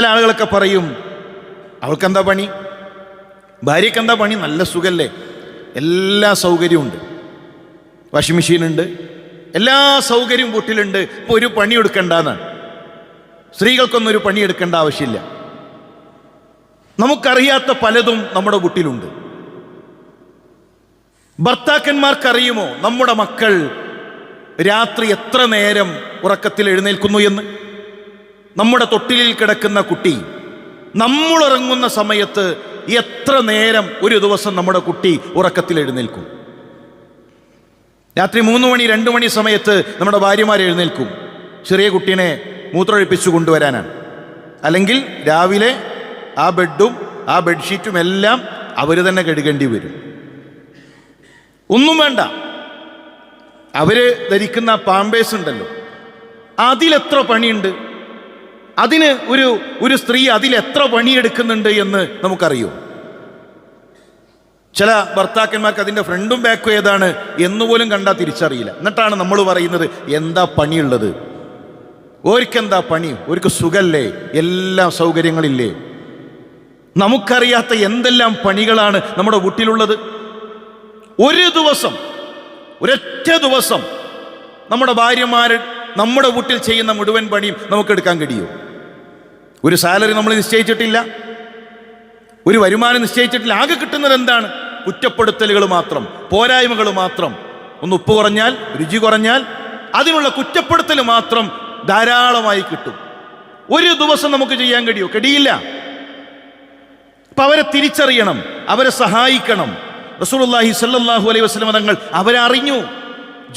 ചില ആളുകളൊക്കെ പറയും, അവൾക്കെന്താ പണി, ഭാര്യയ്ക്കെന്താ പണി, നല്ല സുഖല്ലേ, എല്ലാ സൗകര്യമുണ്ട്, വാഷിംഗ് മെഷീനുണ്ട്, എല്ലാ സൗകര്യവും വീട്ടിലുണ്ട്, ഇപ്പോൾ ഒരു പണിയെടുക്കേണ്ടെന്നാണ്. സ്ത്രീകൾക്കൊന്നും ഒരു പണിയെടുക്കേണ്ട ആവശ്യമില്ല. നമുക്കറിയാത്ത പലതും നമ്മുടെ വീട്ടിലുണ്ട്. ഭർത്താക്കന്മാർക്കറിയുമോ നമ്മുടെ മക്കൾ രാത്രി എത്ര നേരം ഉറക്കത്തിൽ എഴുന്നേൽക്കുന്നു എന്ന്? നമ്മുടെ തൊട്ടിലിൽ കിടക്കുന്ന കുട്ടി നമ്മളിറങ്ങുന്ന സമയത്ത് എത്ര നേരം ഒരു ദിവസം നമ്മുടെ കുട്ടി ഉറക്കത്തിൽ എഴുന്നേൽക്കും? രാത്രി 3 മണി 2 മണി സമയത്ത് നമ്മുടെ ഭാര്യമാർ എഴുന്നേൽക്കും, ചെറിയ കുട്ടീനെ മൂത്രമൊഴിപ്പിച്ചു കൊണ്ടുവരാനാണ്. അല്ലെങ്കിൽ രാവിലെ ആ ബെഡും ആ ബെഡ്ഷീറ്റും എല്ലാം അവർ തന്നെ കഴുകേണ്ടി വരും. ഒന്നും വേണ്ട, അവർ ധരിക്കുന്ന പാമ്പേഴ്സ് ഉണ്ടല്ലോ, അതിലെത്ര പണിയുണ്ട്, അതിന് ഒരു സ്ത്രീ അതിലെത്ര പണിയെടുക്കുന്നുണ്ട് എന്ന് നമുക്കറിയോ? ചില ഭർത്താക്കന്മാർക്ക് അതിൻ്റെ ഫ്രണ്ടും ബാക്കും ഏതാണ് എന്നുപോലും കണ്ടാൽ തിരിച്ചറിയില്ല. എന്നിട്ടാണ് നമ്മൾ പറയുന്നത് എന്താ പണിയുള്ളത്, ഓർക്കെന്താ പണി, ഓർക്ക് സുഖല്ലേ, എല്ലാ സൗകര്യങ്ങളില്ലേ? നമുക്കറിയാത്ത എന്തെല്ലാം പണികളാണ് നമ്മുടെ വീട്ടിലുള്ളത്. ഒരു ദിവസം, ഒരൊറ്റ ദിവസം നമ്മുടെ ഭാര്യമാർ നമ്മുടെ വീട്ടിൽ ചെയ്യുന്ന മുഴുവൻ പണിയും നമുക്കെടുക്കാൻ കഴിയുമോ? ഒരു സാലറി നമ്മൾ നിശ്ചയിച്ചിട്ടില്ല, ഒരു വരുമാനം നിശ്ചയിച്ചിട്ടില്ല. ആകെ കിട്ടുന്നത് എന്താണ്? കുറ്റപ്പെടുത്തലുകൾ മാത്രം, പോരായ്മകൾ മാത്രം. ഒന്ന് ഉപ്പ് കുറഞ്ഞാൽ, രുചി കുറഞ്ഞാൽ അതിനുള്ള കുറ്റപ്പെടുത്തൽ മാത്രം ധാരാളമായി കിട്ടും. ഒരു ദിവസം നമുക്ക് ചെയ്യാൻ കഴിയുമോ? കഴിയില്ല. അപ്പൊ അവരെ തിരിച്ചറിയണം, അവരെ സഹായിക്കണം. റസൂലുള്ളാഹി സ്വല്ലല്ലാഹു അലൈഹി വസല്ലം തങ്ങൾ അവരെ അറിഞ്ഞു,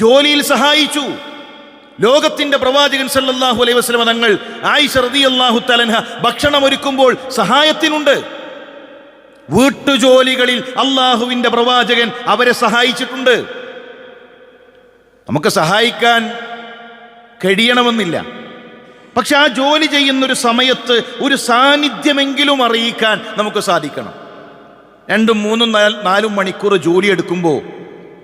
ജോലിയിൽ സഹായിച്ചു. ലോകത്തിന്റെ പ്രവാചകൻ സല്ലല്ലാഹു അലൈഹി വസല്ലം തങ്ങൾ ആയിഷ റളിയല്ലാഹു തആല അൻഹ ഭക്ഷണം ഒരുക്കുമ്പോൾ സഹായത്തിനുണ്ട്. വീട്ടുജോലികളിൽ അള്ളാഹുവിന്റെ പ്രവാചകൻ അവരെ സഹായിച്ചിട്ടുണ്ട്. നമുക്ക് സഹായിക്കാൻ കഴിയണമെന്നില്ല, പക്ഷെ ആ ജോലി ചെയ്യുന്നൊരു സമയത്ത് ഒരു സാന്നിധ്യമെങ്കിലും അറിയിക്കാൻ നമുക്ക് സാധിക്കണം. 2, 3, 4 മണിക്കൂർ ജോലി എടുക്കുമ്പോൾ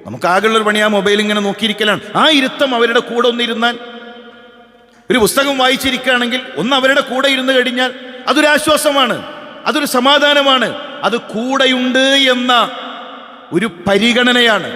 നമുക്ക് ആകെയുള്ളൊരു പണി ആ മൊബൈൽ ഇങ്ങനെ നോക്കിയിരിക്കലാണ്. ആ ഇരുത്തം അവരുടെ കൂടെ ഒന്നിരുന്നാൽ, ഒരു പുസ്തകം വായിച്ചിരിക്കുകയാണെങ്കിൽ ഒന്ന് അവരുടെ കൂടെ ഇരുന്ന് കഴിഞ്ഞാൽ അതൊരാശ്വാസമാണ്, അതൊരു സമാധാനമാണ്, അത് കൂടെയുണ്ട് എന്ന ഒരു പരിഗണനയാണ്.